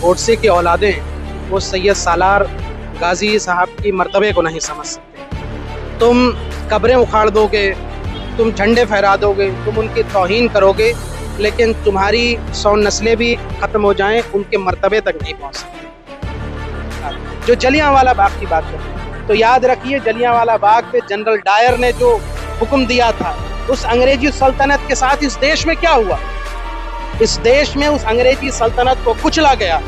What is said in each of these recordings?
गोडसे की औलादें वो सैयद सालार गाजी साहब की मर्तबे को नहीं समझ सकते। तुम कब्रें उखाड़ दोगे, तुम झंडे फहरा दोगे, तुम उनकी तौहीन करोगे, लेकिन तुम्हारी 100 नस्लें भी ख़त्म हो जाएं, उनके मर्तबे तक नहीं पहुंच सकते। जो जलियांवाला बाग की बात करते हैं, तो याद रखिए जलियांवाला बाग पे जनरल डायर ने जो हुक्म दिया था, उस अंग्रेजी सल्तनत के साथ इस देश में क्या हुआ? इस देश में उस अंग्रेजी सल्तनत को कुचला गया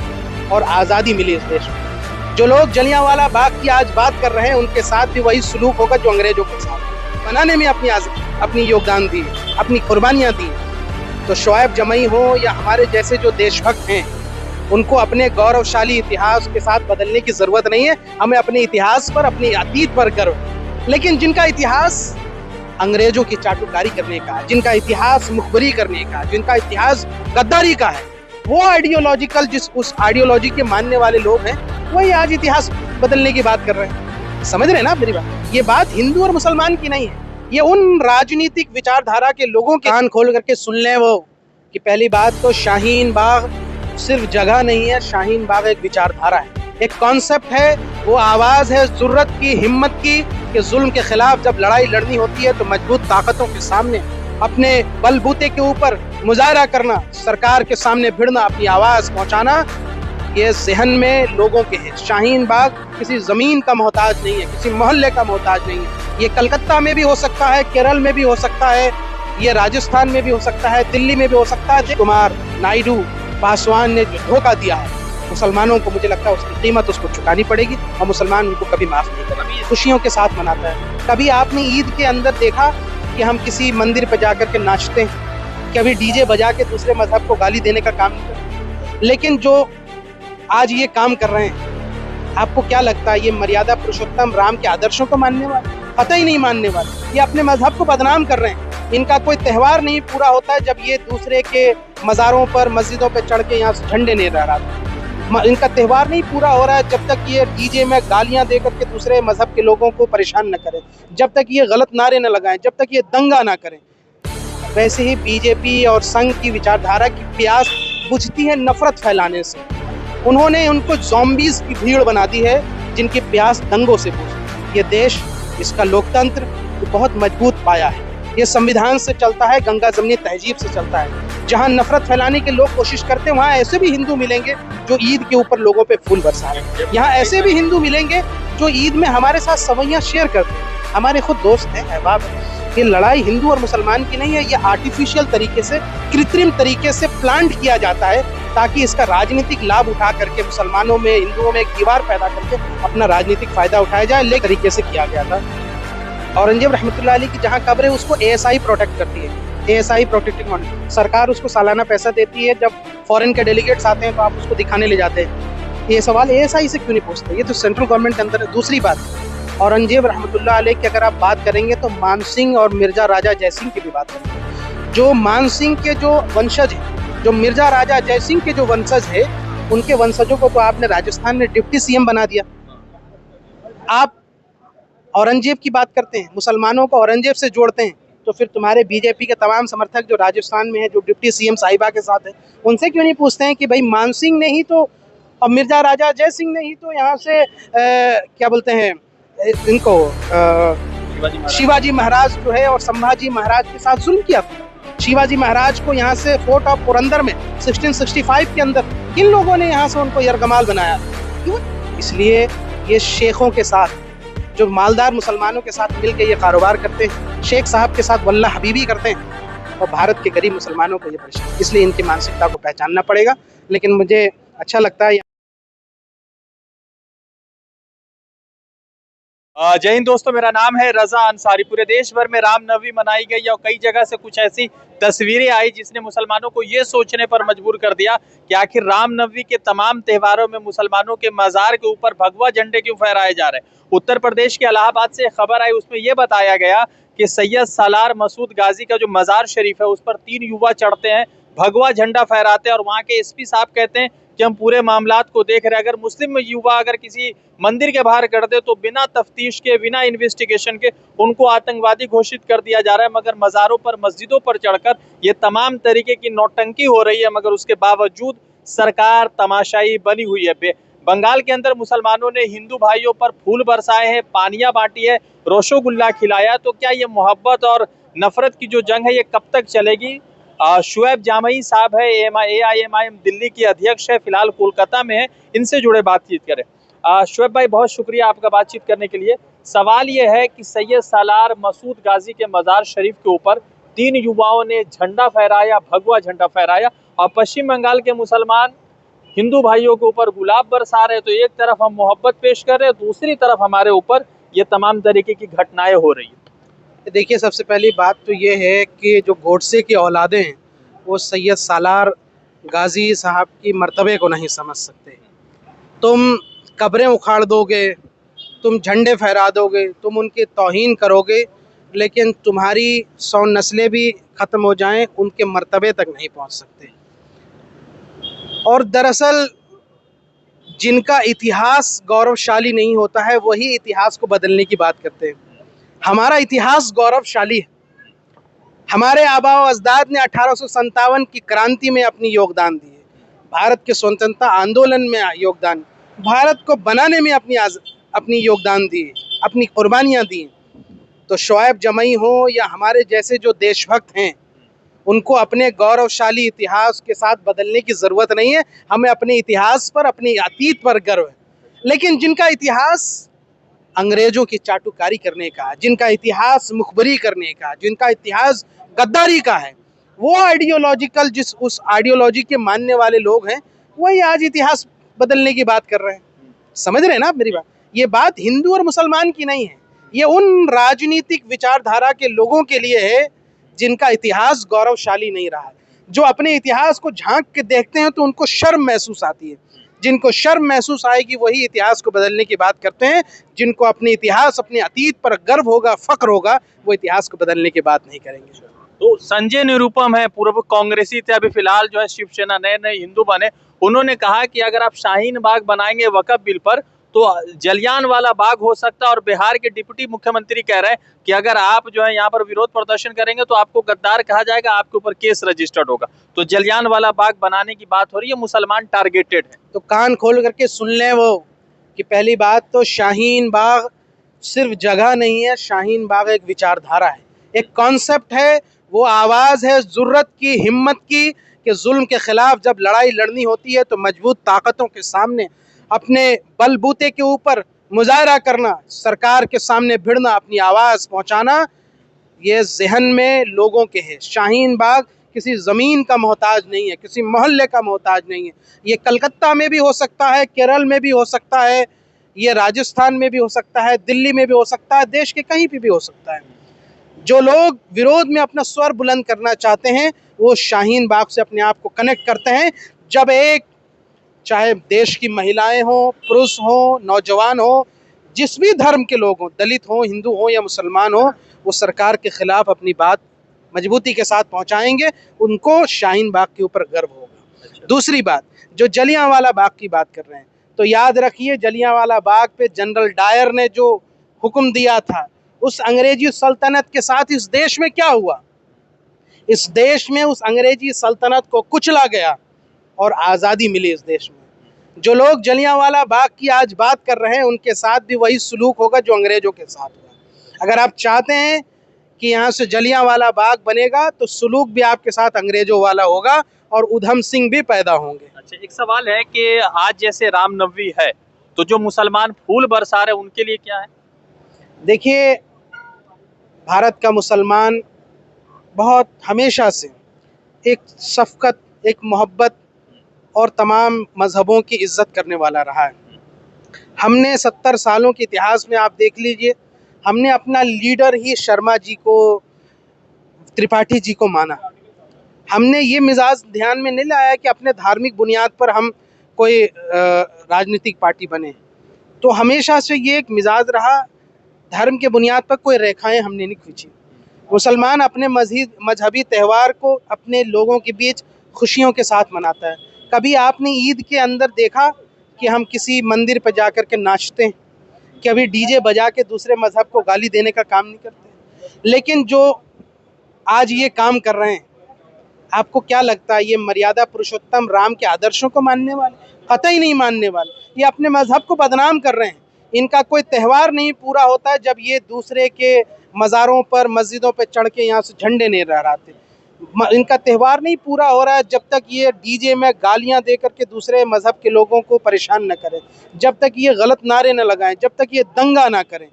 और आज़ादी मिली इस देश में। जो लोग जलियांवाला बाग की आज बात कर रहे हैं, उनके साथ भी वही सलूक होगा जो अंग्रेजों के साथ बनाने में अपनी योगदान दी, अपनी कुर्बानियाँ दी। तो शोएब जमई हो या हमारे जैसे जो देशभक्त हैं, उनको अपने गौरवशाली इतिहास के साथ बदलने की जरूरत नहीं है। हमें अपने इतिहास पर, अपने अतीत पर गर्व है। लेकिन जिनका इतिहास अंग्रेजों की चाटुकारी करने का है, जिनका इतिहास मुखबरी करने का है, जिनका इतिहास गद्दारी का है, वो आइडियोलॉजिकल उस आइडियोलॉजी के मानने वाले लोग हैं, वही आज इतिहास बदलने की बात कर रहे हैं। समझ रहे हैं ना मेरी बात? ये बात हिंदू और मुसलमान की नहीं है, ये उन राजनीतिक विचारधारा के लोगों के कान खोल करके सुन लें वो कि पहली बात तो शाहीन बाग सिर्फ जगह नहीं है, शाहीन बाग एक विचारधारा है, एक कॉन्सेप्ट है, वो आवाज है जुर्रत की, हिम्मत की, कि जुल्म के खिलाफ जब लड़ाई लड़नी होती है तो मजबूत ताकतों के सामने अपने बलबूते के ऊपर मुजाहरा करना, सरकार के सामने भिड़ना, अपनी आवाज पहुंचाना, ये जहन में लोगों के है। शाहीन बाग किसी जमीन का मोहताज नहीं है, किसी मोहल्ले का मोहताज नहीं है। ये कलकत्ता में भी हो सकता है, केरल में भी हो सकता है, ये राजस्थान में भी हो सकता है, दिल्ली में भी हो सकता है। कुमार नायडू पासवान ने जो धोखा दिया है मुसलमानों को, मुझे लगता है उसकी कीमत उसको चुकानी पड़ेगी और मुसलमान उनको कभी माफ नहीं करेंगे। खुशियों के साथ मनाता है। कभी आपने ईद के अंदर देखा कि हम किसी मंदिर पर जाकर के नाचते हैं? कभी डीजे बजा के दूसरे मजहब को गाली देने का काम नहीं करते। लेकिन जो आज ये काम कर रहे हैं, आपको क्या लगता है ये मर्यादा पुरुषोत्तम राम के आदर्शों को मानने वाले? कतई नहीं मानने वाले। ये अपने मजहब को बदनाम कर रहे हैं। इनका कोई त्यौहार नहीं पूरा होता है जब ये दूसरे के मज़ारों पर, मस्जिदों पर चढ़ के यहाँ से झंडे नहीं लहराते। इनका त्यौहार नहीं पूरा हो रहा है जब तक ये डीजे में गालियां दे करके दूसरे मजहब के लोगों को परेशान न करें, जब तक ये गलत नारे न लगाएं, जब तक ये दंगा ना करें। वैसे ही बीजेपी और संघ की विचारधारा की प्यास बुझती है नफरत फैलाने से। उन्होंने उनको ज़ॉम्बीज की भीड़ बना दी है जिनकी प्यास दंगों से बुझती। ये देश, इसका लोकतंत्र बहुत मजबूत पाया है। ये संविधान से चलता है, गंगा जमनी तहजीब से चलता है। जहाँ नफरत फैलाने के लोग कोशिश करते हैं, वहाँ ऐसे भी हिंदू मिलेंगे जो ईद के ऊपर लोगों पे फूल बरसाएं। यहाँ ऐसे भी हिंदू मिलेंगे जो ईद में हमारे साथ सवैयाँ शेयर करते हैं। हमारे खुद दोस्त हैं, अहबाब हैं। ये लड़ाई हिंदू और मुसलमान की नहीं है, ये आर्टिफिशियल तरीके से, कृत्रिम तरीके से प्लांट किया जाता है ताकि इसका राजनीतिक लाभ उठा करके मुसलमानों में, हिंदुओं में एक दीवार पैदा करके अपना राजनीतिक फायदा उठाया जाए। लेकिन तरीके से किया गया था। औरंगजेब रहमतुल्लाह अलैह की जहाँ कब्र है उसको ASI प्रोटेक्ट करती है, ASI प्रोटेक्टिंग मॉनिटर। सरकार उसको सालाना पैसा देती है, जब फॉरेन के डेलीगेट्स आते हैं तो आप उसको दिखाने ले जाते हैं। ये सवाल ASI से क्यों नहीं पूछते? ये तो सेंट्रल गवर्नमेंट के अंदर है। दूसरी बात, औरंगजेब रहमतुल्लाह अलैह की अगर आप बात करेंगे तो मानसिंह और मिर्जा राजा जयसिंह की भी बात करेंगे। जो मानसिंह के जो वंशज हैं, जो मिर्जा राजा जयसिंह के जो वंशज है, उनके वंशजों को तो आपने राजस्थान में डिप्टी CM बना दिया। आप औरंगजेब की बात करते हैं, मुसलमानों को औरंगजेब से जोड़ते हैं, तो फिर तुम्हारे बीजेपी के तमाम समर्थक जो राजस्थान में है, जो डिप्टी CM साहिबा के साथ है, उनसे क्यों नहीं पूछते हैं कि भाई मानसिंह ने ही तो और मिर्जा राजा जयसिंह ने ही तो यहाँ से क्या बोलते हैं इनको शिवाजी महाराज जो है और संभाजी महाराज के साथ जुल्म किया। शिवाजी महाराज को यहाँ से फोर्ट ऑफ पुरंदर में 1665 के अंदर किन लोगों ने यहाँ से उनको यरगमाल बनाया? क्यों? इसलिए ये शेखों के साथ, जो मालदार मुसलमानों के साथ मिलकर ये कारोबार करते हैं, शेख साहब के साथ वल्ला हबीबी करते हैं और भारत के गरीब मुसलमानों को ये परेशान। इसलिए इनकी मानसिकता को पहचानना पड़ेगा। लेकिन मुझे अच्छा लगता है। जय हिंद दोस्तों, मेरा नाम है रजा अंसारी। पूरे देश भर में रामनवमी मनाई गई और कई जगह से कुछ ऐसी तस्वीरें आई जिसने मुसलमानों को ये सोचने पर मजबूर कर दिया कि आखिर रामनवमी के तमाम त्योहारों में मुसलमानों के मजार के ऊपर भगवा झंडे क्यों फहराए जा रहे हैं। उत्तर प्रदेश के इलाहाबाद से खबर आई, उसमें यह बताया गया कि सैयद सालार मसूद गाजी का जो मजार शरीफ है उस पर 3 युवा चढ़ते हैं, भगवा झंडा फहराते हैं और वहाँ के SP साहब कहते हैं कि हम पूरे मामलात को देख रहे हैं। अगर मुस्लिम युवा अगर किसी मंदिर के बाहर कर दे तो बिना तफ्तीश के, बिना इन्वेस्टिगेशन के उनको आतंकवादी घोषित कर दिया जा रहा है। मगर मज़ारों पर, मस्जिदों पर चढ़कर ये तमाम तरीके की नौटंकी हो रही है। मगर उसके बावजूद सरकार तमाशाई बनी हुई है। बंगाल के अंदर मुसलमानों ने हिंदू भाइयों पर फूल बरसाए हैं, पानियां बांटी है, रोशोगुल्ला खिलाया। तो क्या ये मोहब्बत और नफरत की जो जंग है ये कब तक चलेगी? शुएब जामई साहब है, AIMIM दिल्ली के अध्यक्ष है, फिलहाल कोलकाता में है, इनसे जुड़े बातचीत करें। शुएब भाई, बहुत शुक्रिया आपका बातचीत करने के लिए। सवाल ये है कि सैयद सालार मसूद गाजी के मजार शरीफ के ऊपर 3 युवाओं ने झंडा फहराया, भगवा झंडा फहराया, और पश्चिम बंगाल के मुसलमान हिंदू भाइयों के ऊपर गुलाब बरसा रहे। तो एक तरफ हम मोहब्बत पेश कर रहे हैं, दूसरी तरफ हमारे ऊपर ये तमाम तरीके की घटनाएं हो रही है। देखिए, सबसे पहली बात तो ये है कि जो गोडसे की औलादें हैं वो सैयद सालार गाजी साहब की मर्तबे को नहीं समझ सकते। तुम कब्रें उखाड़ दोगे, तुम झंडे फहरा दोगे, तुम उनकी तौहीन करोगे, लेकिन तुम्हारी 100 नस्लें भी ख़त्म हो जाएं, उनके मर्तबे तक नहीं पहुंच सकते। और दरअसल जिनका इतिहास गौरवशाली नहीं होता है वही इतिहास को बदलने की बात करते हैं। हमारा इतिहास गौरवशाली है। हमारे आबा व अजदाद ने 1857 की क्रांति में अपनी योगदान दिए, भारत के स्वतंत्रता आंदोलन में योगदान, भारत को बनाने में अपनी योगदान दिए, अपनी कुर्बानियाँ दी। तो शुएब जमई हो या हमारे जैसे जो देशभक्त हैं, उनको अपने गौरवशाली इतिहास के साथ बदलने की ज़रूरत नहीं है। हमें अपने इतिहास पर, अपने अतीत पर गर्व है। लेकिन जिनका इतिहास अंग्रेज़ों की चाटुकारी करने का, जिनका इतिहास मुखबरी करने का, जिनका इतिहास गद्दारी का है, वो आइडियोलॉजिकल उस आइडियोलॉजी के मानने वाले लोग हैं, वही आज इतिहास बदलने की बात कर रहे हैं। समझ रहे हैं ना आप मेरी बात? ये बात हिंदू और मुसलमान की नहीं है, ये उन राजनीतिक विचारधारा के लोगों के लिए है जिनका इतिहास गौरवशाली नहीं रहा है, जो अपने इतिहास को झांक के देखते हैं तो उनको शर्म महसूस आती है। जिनको शर्म महसूस आएगी वही इतिहास को बदलने की बात करते हैं। जिनको अपने इतिहास, अपने अतीत पर गर्व होगा, फख्र होगा, वो इतिहास को बदलने की बात नहीं करेंगे। तो संजय निरुपम है, पूर्व कांग्रेसी थे, अभी फिलहाल जो है शिवसेना, नए नए हिंदू बने, उन्होंने कहा कि अगर आप शाहीन बाग बनाएंगे वक्फ बिल पर तो जलियान वाला बाग हो सकता है। और बिहार के डिप्टी मुख्यमंत्री कह रहे हैं कि अगर आप जो है यहाँ पर विरोध प्रदर्शन करेंगे तो आपको गद्दार कहा जाएगा, आपके ऊपर केस रजिस्टर्ड होगा। तो जलियान वाला बाग बनाने की बात हो रही है, मुसलमान टारगेटेड है। तो कान खोल करके सुन लें वो कि पहली बात तो शाहीन बाग सिर्फ जगह नहीं है, शाहीन बाग एक विचारधारा है, एक कॉन्सेप्ट है, वो आवाज़ है जुर्रत की, हिम्मत की, कि जुल्म के खिलाफ जब लड़ाई लड़नी होती है तो मजबूत ताकतों के सामने अपने बलबूते के ऊपर मुजाहरा करना, सरकार के सामने भिड़ना, अपनी आवाज़ पहुंचाना, ये जहन में लोगों के है। शाहीन बाग किसी ज़मीन का मोहताज नहीं है, किसी मोहल्ले का मोहताज नहीं है। ये कलकत्ता में भी हो सकता है, केरल में भी हो सकता है, ये राजस्थान में भी हो सकता है, दिल्ली में भी हो सकता है, देश के कहीं भी हो सकता है। जो लोग विरोध में अपना स्वर बुलंद करना चाहते हैं वो शाहीन बाग से अपने आप को कनेक्ट करते हैं। जब एक, चाहे देश की महिलाएं हो, पुरुष हो, नौजवान हो, जिस भी धर्म के लोग हों, दलित हो, हिंदू हो या मुसलमान हो, वो सरकार के खिलाफ अपनी बात मजबूती के साथ पहुंचाएंगे, उनको शाहीन बाग के ऊपर गर्व होगा। दूसरी बात, जो जलियांवाला बाग की बात कर रहे हैं, तो याद रखिए जलियांवाला बाग पे जनरल डायर ने जो हुक्म दिया था, उस अंग्रेजी सल्तनत के साथ इस देश में क्या हुआ? इस देश में उस अंग्रेजी सल्तनत को कुचला गया और आज़ादी मिली इस देश में। जो लोग जलियांवाला बाग की आज बात कर रहे हैं उनके साथ भी वही सलूक होगा जो अंग्रेज़ों के साथ हुआ। अगर आप चाहते हैं कि यहाँ से जलियांवाला बाग बनेगा तो सलूक भी आपके साथ अंग्रेज़ों वाला होगा और उधम सिंह भी पैदा होंगे। अच्छा, एक सवाल है कि आज जैसे रामनवमी है तो जो मुसलमान फूल बरसा रहे हैं उनके लिए क्या है? देखिए, भारत का मुसलमान बहुत हमेशा से एक शफ़क़त, एक मोहब्बत और तमाम मज़हबों की इज़्ज़त करने वाला रहा है। हमने 70 सालों के इतिहास में आप देख लीजिए, हमने अपना लीडर ही शर्मा जी को, त्रिपाठी जी को माना। हमने ये मिजाज ध्यान में नहीं लाया कि अपने धार्मिक बुनियाद पर हम कोई राजनीतिक पार्टी बने। तो हमेशा से ये एक मिजाज रहा, धर्म के बुनियाद पर कोई रेखाएं हमने नहीं खींची। मुसलमान अपने मजहबी त्यौहार को अपने लोगों के बीच खुशियों के साथ मनाता है। कभी आपने ईद के अंदर देखा कि हम किसी मंदिर पर जाकर के नाचते हैं? कभी डीजे बजा के दूसरे मजहब को गाली देने का काम नहीं करते। लेकिन जो आज ये काम कर रहे हैं, आपको क्या लगता है ये मर्यादा पुरुषोत्तम राम के आदर्शों को मानने वाले? कतई नहीं मानने वाले। ये अपने मजहब को बदनाम कर रहे हैं। इनका कोई त्यौहार नहीं पूरा होता जब ये दूसरे के मज़ारों पर, मस्जिदों पर चढ़ के यहाँ से झंडे नहीं लहराते। इनका त्यौहार नहीं पूरा हो रहा है जब तक ये डीजे में गालियां दे करके दूसरे मजहब के लोगों को परेशान न करें, जब तक ये गलत नारे न लगाएं, जब तक ये दंगा ना करें।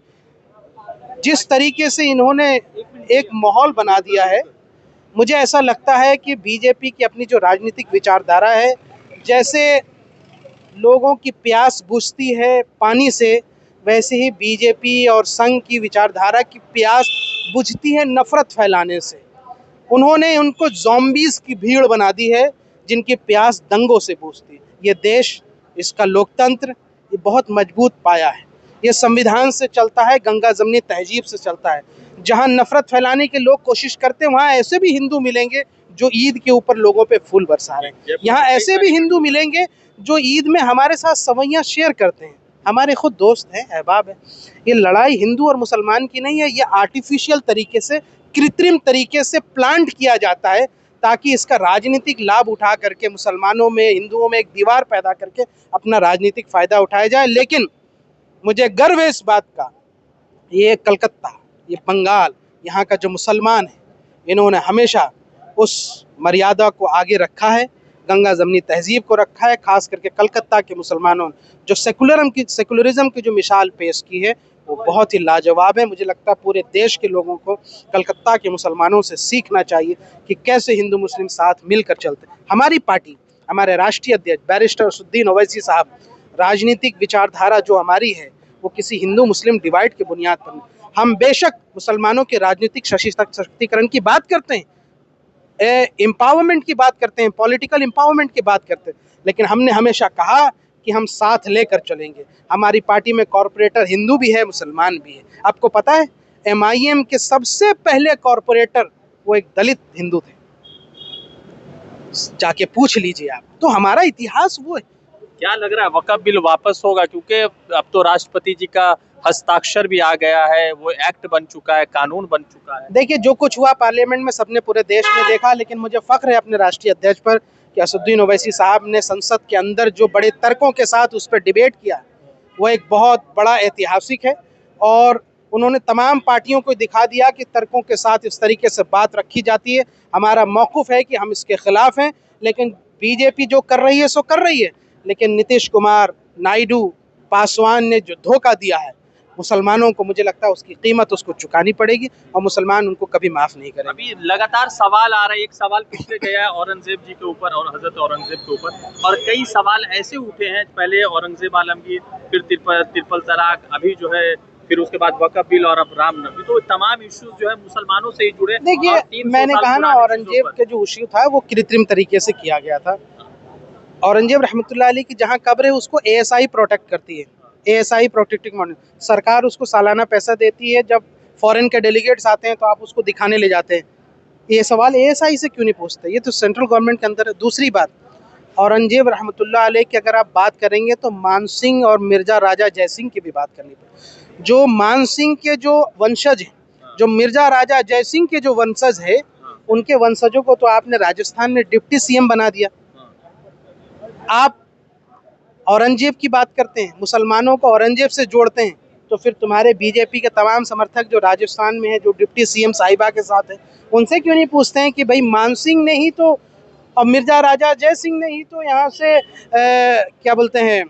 जिस तरीके से इन्होंने एक माहौल बना दिया है, मुझे ऐसा लगता है कि बीजेपी की अपनी जो राजनीतिक विचारधारा है, जैसे लोगों की प्यास बुझती है पानी से, वैसे ही बीजेपी और संघ की विचारधारा की प्यास बुझती है नफरत फैलाने से। उन्होंने उनको ज़ॉम्बीज की भीड़ बना दी है जिनकी प्यास दंगों से बुझती है। ये देश, इसका लोकतंत्र ये बहुत मजबूत पाया है। ये संविधान से चलता है, गंगा जमनी तहजीब से चलता है। जहाँ नफरत फैलाने के लोग कोशिश करते हैं, वहाँ ऐसे भी हिंदू मिलेंगे जो ईद के ऊपर लोगों पे फूल बरसा रहे हैं। यहाँ ऐसे भी हिंदू मिलेंगे जो ईद में हमारे साथ सवैयाँ शेयर करते हैं, हमारे खुद दोस्त हैं, अहबाब हैं। ये लड़ाई हिंदू और मुसलमान की नहीं है, ये आर्टिफिशियल तरीके से, कृत्रिम तरीके से प्लांट किया जाता है ताकि इसका राजनीतिक लाभ उठा करके मुसलमानों में, हिंदुओं में एक दीवार पैदा करके अपना राजनीतिक फ़ायदा उठाया जाए। लेकिन मुझे गर्व है इस बात का, ये कलकत्ता, ये बंगाल, यहाँ का जो मुसलमान है, इन्होंने हमेशा उस मर्यादा को आगे रखा है, गंगा जमनी तहजीब को रखा है। खास करके कलकत्ता के मुसलमानों ने जो सेकुलरिज्म की जो मिसाल पेश की है वो बहुत ही लाजवाब है। मुझे लगता है पूरे देश के लोगों को कलकत्ता के मुसलमानों से सीखना चाहिए कि कैसे हिंदू मुस्लिम साथ मिलकर चलते हैं। हमारी पार्टी, हमारे राष्ट्रीय अध्यक्ष बैरिस्टर असदुद्दीन ओवैसी साहब, राजनीतिक विचारधारा जो हमारी है वो किसी हिंदू मुस्लिम डिवाइड के बुनियाद पर नहीं। हम बेशक मुसलमानों के राजनीतिक सशक्तिकरण की बात करते हैं, एम्पावरमेंट की बात करते हैं, पॉलिटिकल एम्पावरमेंट की बात करते हैं, लेकिन हमने हमेशा कहा कि हम साथ लेकर चलेंगे। हमारी पार्टी में कॉरपोरेटर हिंदू भी है, मुसलमान भी है। आपको पता है MIM के सबसे पहले कॉरपोरेटर वो एक दलित हिंदू थे, जाके पूछ लीजिए आप। तो हमारा इतिहास वो है। क्या लग रहा है वक़्फ़ बिल वापस होगा? क्योंकि अब तो राष्ट्रपति जी का हस्ताक्षर भी आ गया है, वो एक्ट बन चुका है, कानून बन चुका है। देखिए, जो कुछ हुआ पार्लियामेंट में सबने पूरे देश में देखा, लेकिन मुझे फ़ख्र है अपने राष्ट्रीय अध्यक्ष पर कि असदुद्दीन ओवैसी साहब ने संसद के अंदर जो बड़े तर्कों के साथ उस पर डिबेट किया, वो एक बहुत बड़ा ऐतिहासिक है। और उन्होंने तमाम पार्टियों को दिखा दिया कि तर्कों के साथ इस तरीके से बात रखी जाती है। हमारा मौक़िफ़ है कि हम इसके ख़िलाफ़ हैं, लेकिन बीजेपी जो कर रही है सो कर रही है। लेकिन नीतीश कुमार, नायडू, पासवान ने जो धोखा दिया है मुसलमानों को, मुझे लगता है उसकी कीमत उसको चुकानी पड़ेगी और मुसलमान उनको कभी माफ़ नहीं करेंगे। अभी लगातार सवाल आ रहा है, एक सवाल पिछले गया है औरंगजेब जी के ऊपर और हज़रत औरंगजेब के ऊपर, और कई सवाल ऐसे उठे हैं, पहले औरंगजेब आलमगीर, फिर ट्रिपल तलाक, अभी जो है फिर उसके बाद वक़्फ़ बिल और अब रामनवमी। तो तमाम इश्यूज जो है मुसलमानों से ही जुड़े। देखिए, मैंने कहा ना, औरंगजेब के जो इश्यू था वो कृत्रिम तरीके से किया गया था। औरंगजेब रहमतुल्लाह अलैह की जहाँ कब्र है उसको ASI प्रोटेक्ट करती है, ASI प्रोटेक्टिंग मॉनिटर। सरकार उसको सालाना पैसा देती है, जब फॉरेन के डेलीगेट्स आते हैं तो आप उसको दिखाने ले जाते हैं। ये सवाल ASI से क्यों नहीं पूछते? ये तो सेंट्रल गवर्नमेंट के अंदर है। दूसरी बात, औरंगजेब रहमतुल्लाह अलैह की अगर आप बात करेंगे तो मानसिंह और मिर्ज़ा राजा जयसिंह की भी बात करनी पड़ेगी। जो मानसिंह के जो वंशज हैं, जो मिर्ज़ा राजा जयसिंह के जो वंशज है, उनके वंशजों को तो आपने राजस्थान में डिप्टी CM बना दिया। आप औरंगजेब की बात करते हैं, मुसलमानों को औरंगजेब से जोड़ते हैं, तो फिर तुम्हारे बीजेपी के तमाम समर्थक जो राजस्थान में है, जो डिप्टी CM साहिबा के साथ है, उनसे क्यों नहीं पूछते हैं कि भाई मानसिंह ने ही तो और मिर्ज़ा राजा जय सिंह ने ही तो यहाँ से क्या बोलते हैं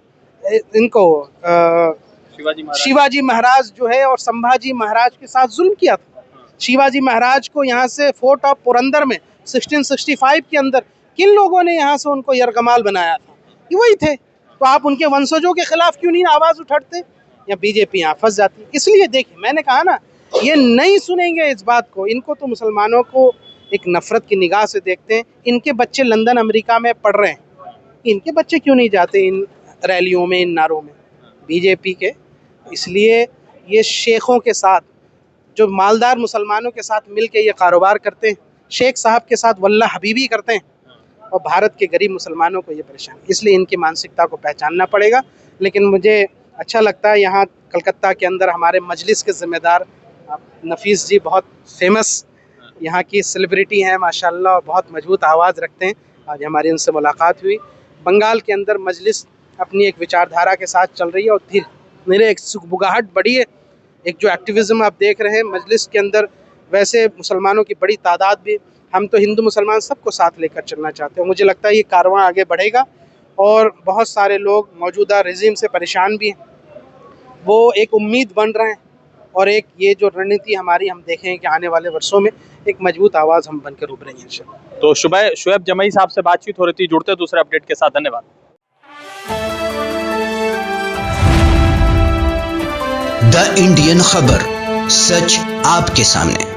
इनको शिवाजी महाराज जो है और संभाजी महाराज के साथ जुल्म किया था। शिवाजी महाराज को यहाँ से फोर्ट ऑफ पुरंदर में 1665 के अंदर किन लोगों ने यहाँ से उनको यरगमाल बनाया था? ये वही थे। तो आप उनके वंशजों के खिलाफ क्यों नहीं आवाज़ उठाते? या बीजेपी यहाँ फंस जाती है। इसलिए देखिए, मैंने कहा ना, ये नहीं सुनेंगे इस बात को। इनको तो मुसलमानों को एक नफ़रत की निगाह से देखते हैं। इनके बच्चे लंदन अमेरिका में पढ़ रहे हैं, इनके बच्चे क्यों नहीं जाते इन रैलियों में, इन नारों में बीजेपी के? इसलिए ये शेखों के साथ, जो मालदार मुसलमानों के साथ मिल के ये कारोबार करते हैं, शेख साहब के साथ वल्ला हबीबी करते हैं और भारत के गरीब मुसलमानों को ये परेशान। इसलिए इनकी मानसिकता को पहचानना पड़ेगा। लेकिन मुझे अच्छा लगता है यहाँ कलकत्ता के अंदर हमारे मजलिस के ज़िम्मेदार नफीस जी, बहुत फेमस यहाँ की सेलिब्रिटी हैं माशाल्लाह, और बहुत मजबूत आवाज़ रखते हैं। आज हमारी उनसे मुलाकात हुई। बंगाल के अंदर मजलिस अपनी एक विचारधारा के साथ चल रही है और धीरे धीरे एक सुगबुगाहट बढ़ी है। एक जो एक्टिविज़्म आप देख रहे हैं मजलिस के अंदर, वैसे मुसलमानों की बड़ी तादाद भी, हम तो हिंदू मुसलमान सबको साथ लेकर चलना चाहते हैं। मुझे लगता है ये कारवां आगे बढ़ेगा और बहुत सारे लोग मौजूदा रजीम से परेशान भी हैं, वो एक उम्मीद बन रहे हैं, और एक ये जो रणनीति हमारी, हम देखें कि आने वाले वर्षों में एक मजबूत आवाज़ हम बनकर उभरेंगे इंशाअल्लाह। तो शुएब जमई साहब से बातचीत हो रही थी। जुड़ते दूसरे अपडेट के साथ, धन्यवाद। द इंडियन खबर, सच आपके सामने।